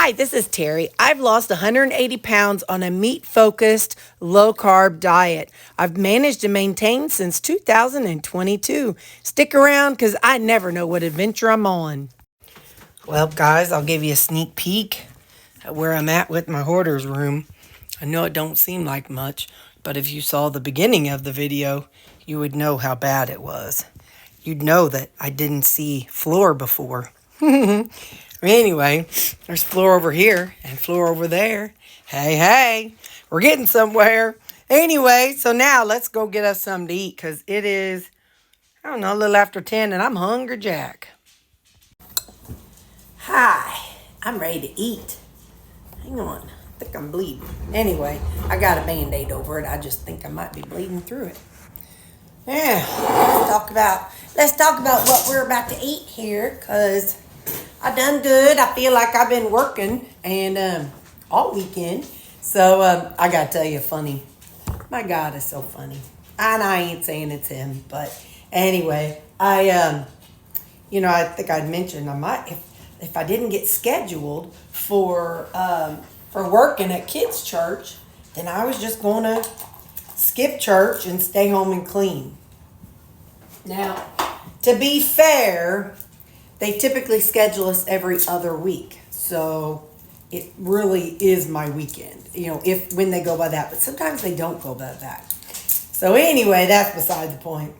Hi, this is Terry. I've lost 180 pounds on a meat-focused, low-carb diet. I've managed to maintain since 2022. Stick around because I never know what adventure I'm on. Well, guys, I'll give you a sneak peek at where I'm at with my hoarder's room. I know it don't seem like much, but if you saw the beginning of the video, you would know how bad it was. You'd know that I didn't see floor before. Anyway, there's floor over here and floor over there. Hey, we're getting somewhere. Anyway, so now let's go get us something to eat because it is, I don't know, a little after 10 and I'm hungry jack. Hi, I'm ready to eat. Hang on, I think I'm bleeding. Anyway, I got a Band-Aid over it. I just think I might be bleeding through it. Yeah, let's talk about what we're about to eat here because I done good. I feel like I've been working and all weekend. So I gotta tell you funny. My God is so funny. And I ain't saying it's him, but anyway, I think I'd mentioned I might if I didn't get scheduled for working at kids' church, then I was just gonna skip church and stay home and clean. Now, to be fair, they typically schedule us every other week. So it really is my weekend, when they go by that. But sometimes they don't go by that. So anyway, that's beside the point.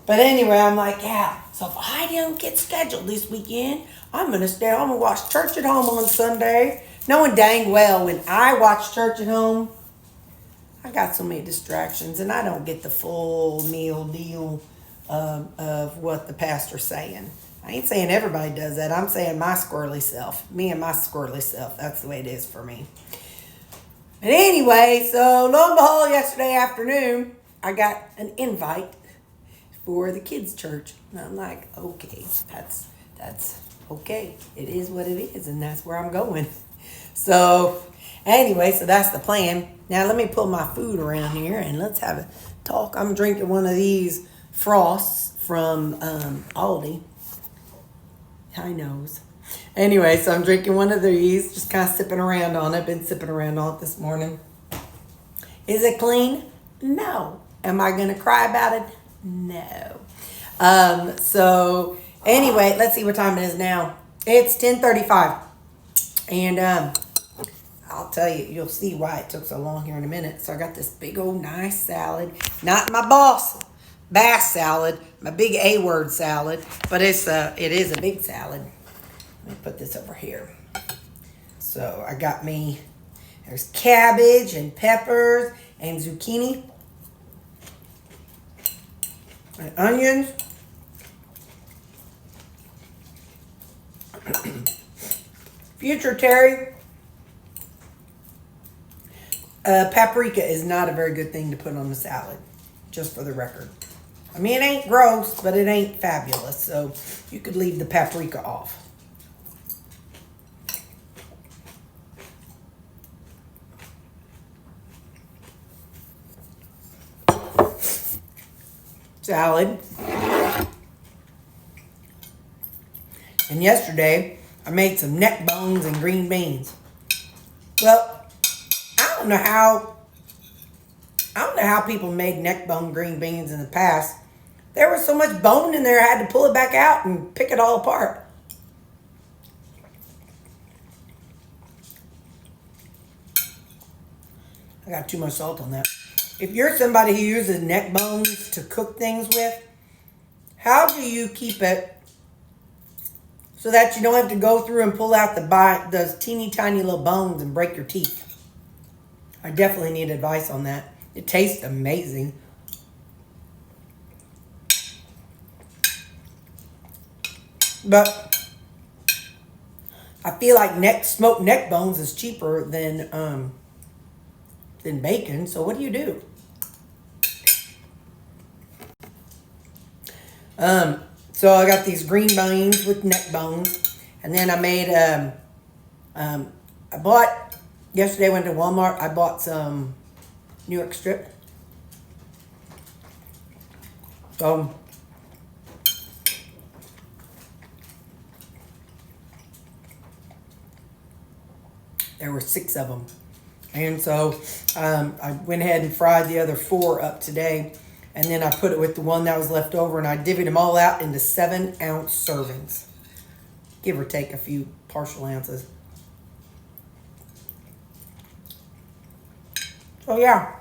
But anyway, I'm like, yeah. So if I don't get scheduled this weekend, I'm going to stay home and watch church at home on Sunday. Knowing dang well when I watch church at home, I got so many distractions and I don't get the full meal deal of what the pastor's saying. I ain't saying everybody does that. I'm saying my squirrely self. Me and my squirrely self. That's the way it is for me. But anyway, so lo and behold, yesterday afternoon, I got an invite for the kids' church. And I'm like, okay, that's okay. It is what it is, and that's where I'm going. So anyway, so that's the plan. Now let me pull my food around here and let's have a talk. I'm drinking one of these Frosts from Aldi. High nose. Anyway, so I'm drinking one of these, just kind of sipping around on it. Been sipping around on it this morning. Is it clean? No. Am I going to cry about it? No. So anyway, let's see what time it is now. It's 10:35. And I'll tell you, you'll see why it took so long here in a minute. So I got this big old nice salad. Not my boss bass salad, my big A-word salad, but it is a big salad. Let me put this over here. So I got me, there's cabbage and peppers and zucchini and onions. Future Terry, paprika is not a very good thing to put on the salad, just for the record. I mean, it ain't gross, but it ain't fabulous, so you could leave the paprika off. Salad. And yesterday, I made some neck bones and green beans. Well, I don't know how people made neck bone green beans in the past. There was so much bone in there, I had to pull it back out and pick it all apart. I got too much salt on that. If you're somebody who uses neck bones to cook things with, how do you keep it so that you don't have to go through and pull out those teeny tiny little bones and break your teeth? I definitely need advice on that. It tastes amazing. But I feel like smoked neck bones is cheaper than bacon. So what do you do? So I got these green beans with neck bones, and then I made I bought yesterday. I went to Walmart. I bought some New York strip. So There were 6 of them. And so I went ahead and fried the other 4 up today. And then I put it with the one that was left over, and I divvied them all out into 7-ounce servings. Give or take a few partial ounces. So yeah.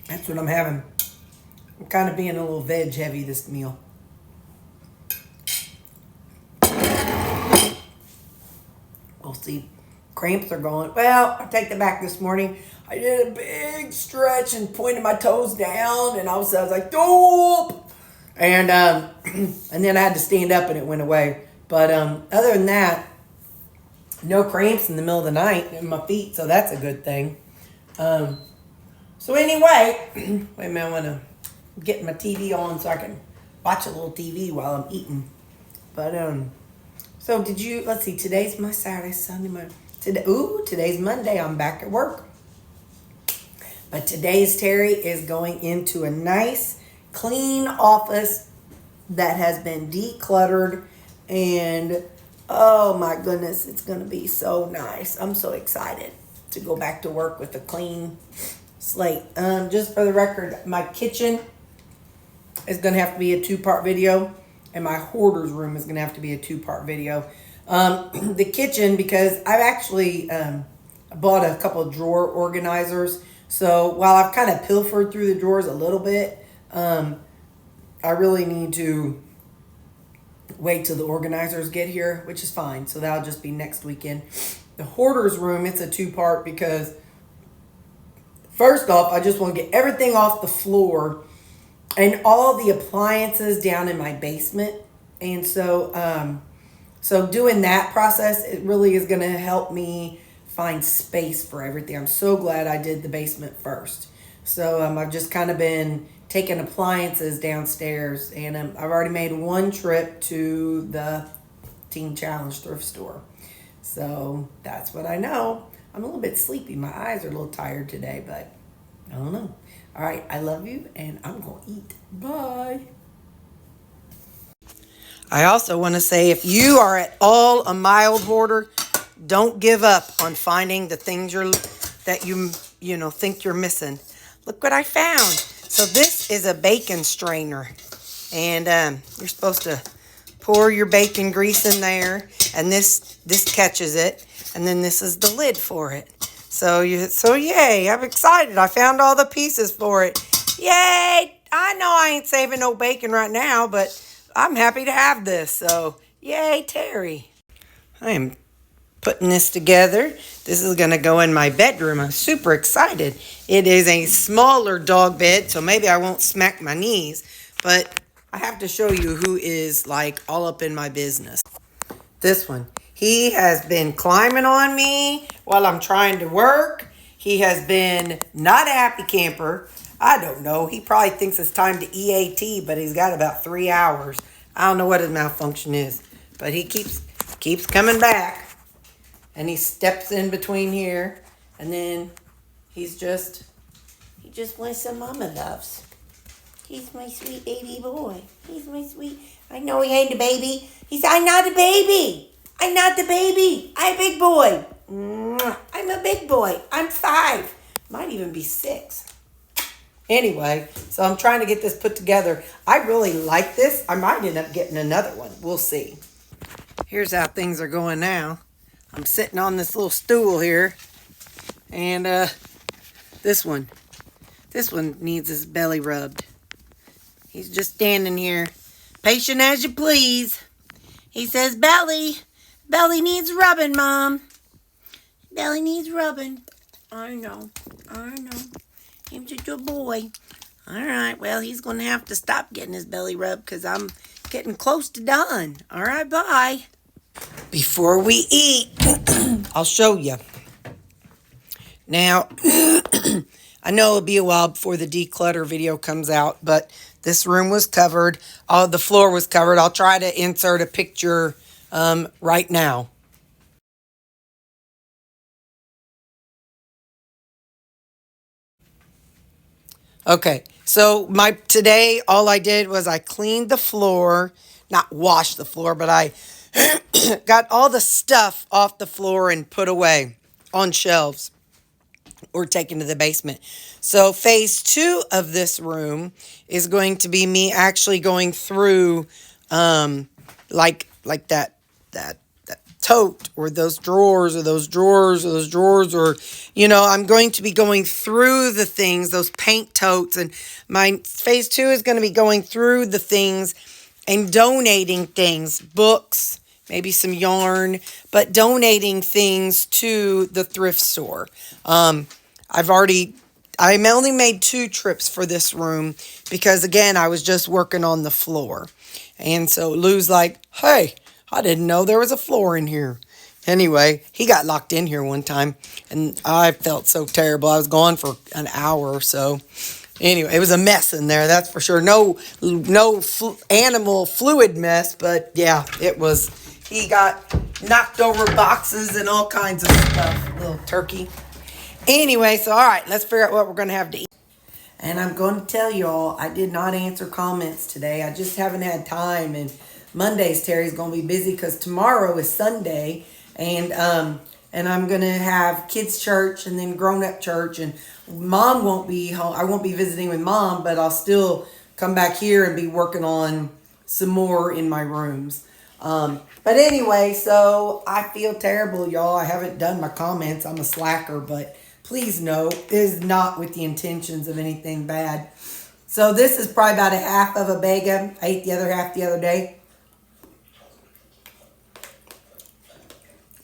That's what I'm having. I'm kind of being a little veg heavy this meal. We'll see. Cramps are going. Well, I take that back. This morning I did a big stretch and pointed my toes down, and all of a sudden I was like, "Dope!" And and then I had to stand up, and it went away. But other than that, no cramps in the middle of the night in my feet, so that's a good thing. So anyway, wait a minute, I want to get my TV on so I can watch a little TV while I'm eating. But so did you? Let's see. Today's my Saturday, Sunday, Monday. Today's Monday. I'm back at work. But today's Terri is going into a nice, clean office that has been decluttered, and oh my goodness, it's gonna be so nice. I'm so excited to go back to work with a clean slate. Just for the record, my kitchen is gonna have to be a 2-part video, and my hoarder's room is gonna have to be a 2-part video. The kitchen, because I've actually bought a couple of drawer organizers. So while I've kind of pilfered through the drawers a little bit, I really need to wait till the organizers get here, which is fine. So that'll just be next weekend. The hoarder's room, it's a 2-part because first off, I just want to get everything off the floor and all the appliances down in my basement. And so, so doing that process, it really is going to help me find space for everything. I'm so glad I did the basement first. So I've just kind of been taking appliances downstairs, and I've already made 1 trip to the Teen Challenge thrift store. So that's what I know. I'm a little bit sleepy. My eyes are a little tired today, but I don't know. All right, I love you, and I'm going to eat. Bye. I also want to say, if you are at all a mild hoarder, don't give up on finding the things that you know think you're missing. Look what I found. So this is a bacon strainer, and you're supposed to pour your bacon grease in there, and this catches it, and then this is the lid for it. So yay! I'm excited. I found all the pieces for it. Yay! I know I ain't saving no bacon right now, but I'm happy to have this. So yay, Terri! I am putting this together. This is going to go in my bedroom. I'm super excited. It is a smaller dog bed, so maybe I won't smack my knees, but I have to show you who is like all up in my business. This one. He has been climbing on me while I'm trying to work. He has been not a happy camper. I don't know. He probably thinks it's time to EAT, but he's got about 3 hours. I don't know what his malfunction is, but he keeps coming back. And he steps in between here, and then he just wants some mama loves. He's my sweet baby boy. He's my sweet. I know he ain't a baby. I'm not a baby. I'm not the baby. I'm a big boy. I'm a big boy. I'm 5. Might even be 6. Anyway, so I'm trying to get this put together. I really like this. I might end up getting another one. We'll see. Here's how things are going now. I'm sitting on this little stool here, and this one needs his belly rubbed. He's just standing here, patient as you please. He says, belly needs rubbing, Mom. Belly needs rubbing. I know. He's just a boy. All right, well, he's going to have to stop getting his belly rubbed because I'm getting close to done. All right, bye. Before we eat, I'll show you. Now, I know it'll be a while before the declutter video comes out, but this room was covered. All the floor was covered. I'll try to insert a picture right now. Okay, So today, all I did was I cleaned the floor, not washed the floor, but I got all the stuff off the floor and put away on shelves or taken to the basement. So phase 2 of this room is going to be me actually going through like that tote or those drawers or those drawers or those drawers, or I'm going to be going through the things, those paint totes, and my phase 2 is going to be going through the things and donating things, books, maybe some yarn, but donating things to the thrift store. I only made 2 trips for this room because, again, I was just working on the floor. And so Lou's like, hey, I didn't know there was a floor in here. Anyway, he got locked in here one time, and I felt so terrible. I was gone for an hour or so. Anyway, it was a mess in there, that's for sure. No animal fluid mess, but yeah, it was. He got knocked over boxes and all kinds of stuff, little turkey. Anyway, so all right, let's figure out what we're going to have to eat. And I'm going to tell y'all, I did not answer comments today. I just haven't had time. And Mondays, Terry's going to be busy because tomorrow is Sunday. And I'm going to have kids' church and then grown-up church. And Mom won't be home. I won't be visiting with Mom, but I'll still come back here and be working on some more in my rooms. But anyway, so I feel terrible, y'all. I haven't done my comments. I'm a slacker, but please know, it is not with the intentions of anything bad. So this is probably about a half of a Begga. I ate the other half the other day.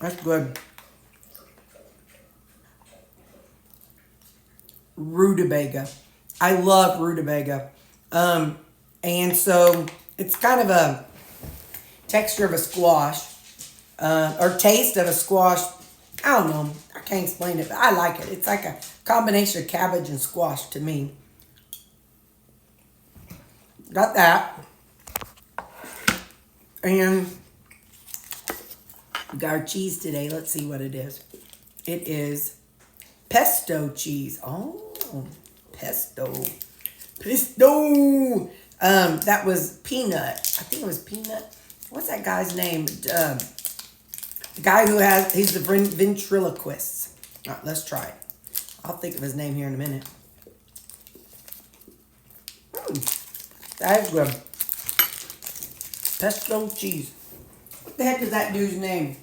That's good. Rutabaga. I love rutabaga. And so it's kind of a texture of a squash, or taste of a squash. I don't know. I can't explain it, but I like it. It's like a combination of cabbage and squash to me. Got that. And we got our cheese today. Let's see what it is. It is pesto cheese. Oh, pesto. Pesto. That was peanut. I think it was peanut. What's that guy's name? The guy he's the ventriloquist. All right, let's try it. I'll think of his name here in a minute. That is good. Pesto cheese. What the heck is that dude's name?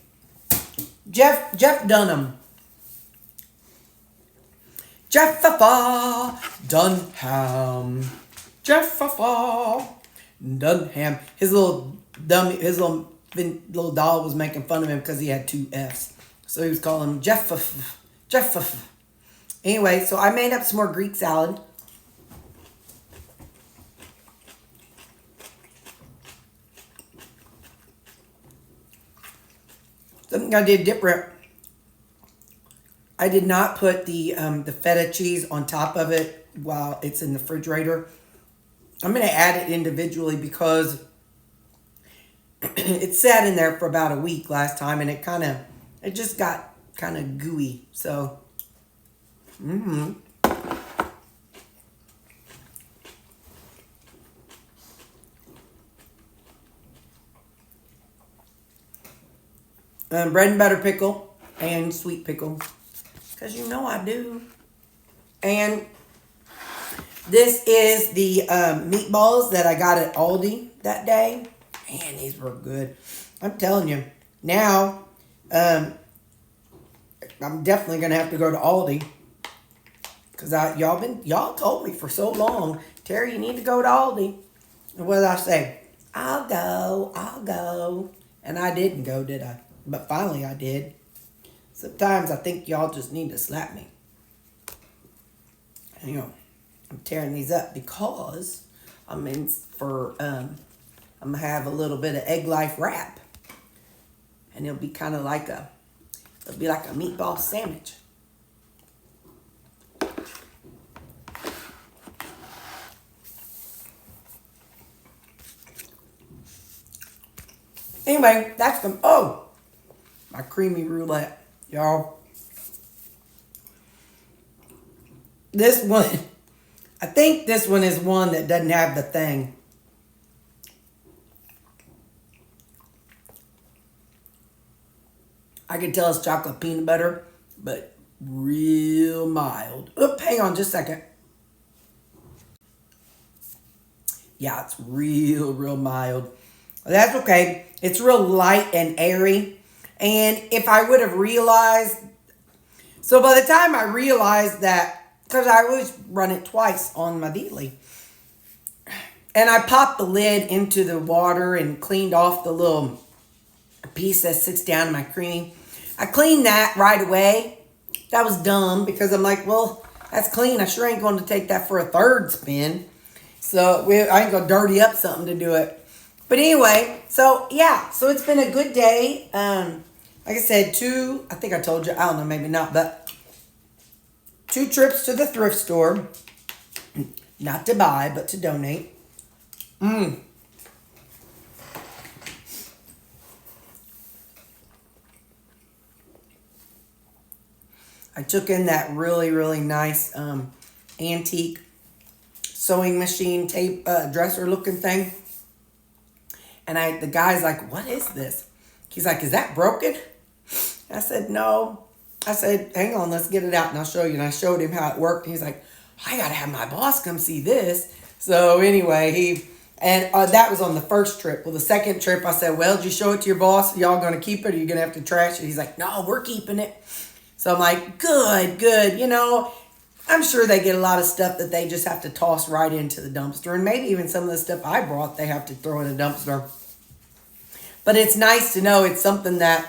Jeff Dunham. Jeffa Dunham. Jeffa Dunham. His little doll was making fun of him because he had 2 F's. So he was calling him Jeff. Anyway, so I made up some more Greek salad. Something I did different. I did not put the feta cheese on top of it while it's in the refrigerator. I'm going to add it individually because it sat in there for about a week last time, and it just got kind of gooey. So, bread and butter pickle and sweet pickle, because I do. And this is the meatballs that I got at Aldi that day. Man, these were good. I'm telling you. Now, I'm definitely going to have to go to Aldi. Because y'all told me for so long, Terry, you need to go to Aldi. And what did I say? I'll go. And I didn't go, did I? But finally I did. Sometimes I think y'all just need to slap me. Hang on. I'm tearing these up because I'm going to have a little bit of Egg Life wrap. And it'll be kind of like a meatball sandwich. Anyway, that's my creamy roulette, y'all. This one, I think this one is one that doesn't have the thing. I can tell it's chocolate peanut butter, but real mild. Oop, hang on just a second. Yeah, it's real mild. That's okay. It's real light and airy. And if I would have realized, so by the time I realized that, because I always run it twice on my Deedly, and I popped the lid into the water and cleaned off the little piece that sits down in my creamy. I cleaned that right away. That was dumb because I'm like, well, that's clean. I sure ain't going to take that for a third spin. So I ain't gonna dirty up something to do it. But anyway, so yeah, so it's been a good day. Like I said, I think I told you, I don't know, maybe not, but 2 trips to the thrift store. Not to buy, but to donate. I took in that really nice antique sewing machine tape dresser looking thing. And the guy's like, what is this? He's like, is that broken? I said, no. I said, hang on, let's get it out and I'll show you. And I showed him how it worked. And he's like, I got to have my boss come see this. So anyway, that was on the first trip. Well, the second trip, I said, well, did you show it to your boss? Y'all going to keep it or you going to have to trash it? He's like, no, we're keeping it. So I'm like, good. You know, I'm sure they get a lot of stuff that they just have to toss right into the dumpster. And maybe even some of the stuff I brought, they have to throw in a dumpster. But it's nice to know it's something that,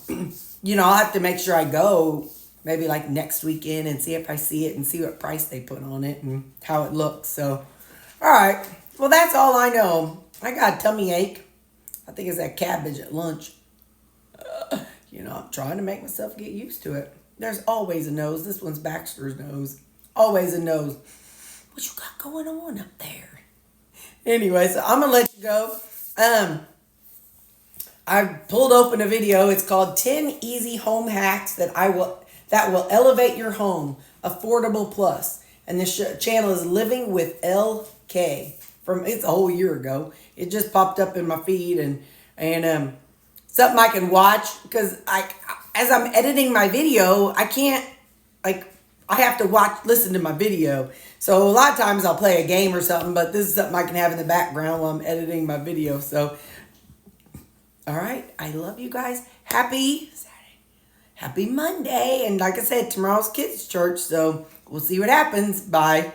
you know, I'll have to make sure I go maybe like next weekend and see if I see it and see what price they put on it and how it looks. So, all right. Well, that's all I know. I got a tummy ache. I think it's that cabbage at lunch. You know, I'm trying to make myself get used to it. There's always a nose. This one's Baxter's nose. Always a nose. What you got going on up there? Anyway, so I'm going to let you go. I pulled open a video. It's called 10 Easy Home Hacks that will elevate your home. Affordable Plus. And this channel is Living with LK. It's a whole year ago. It just popped up in my feed and something I can watch because as I'm editing my video, I can't, I have to listen to my video. So a lot of times I'll play a game or something, but this is something I can have in the background while I'm editing my video. So, all right. I love you guys. Happy Saturday. Happy Monday. And like I said, tomorrow's kids' church. So we'll see what happens. Bye.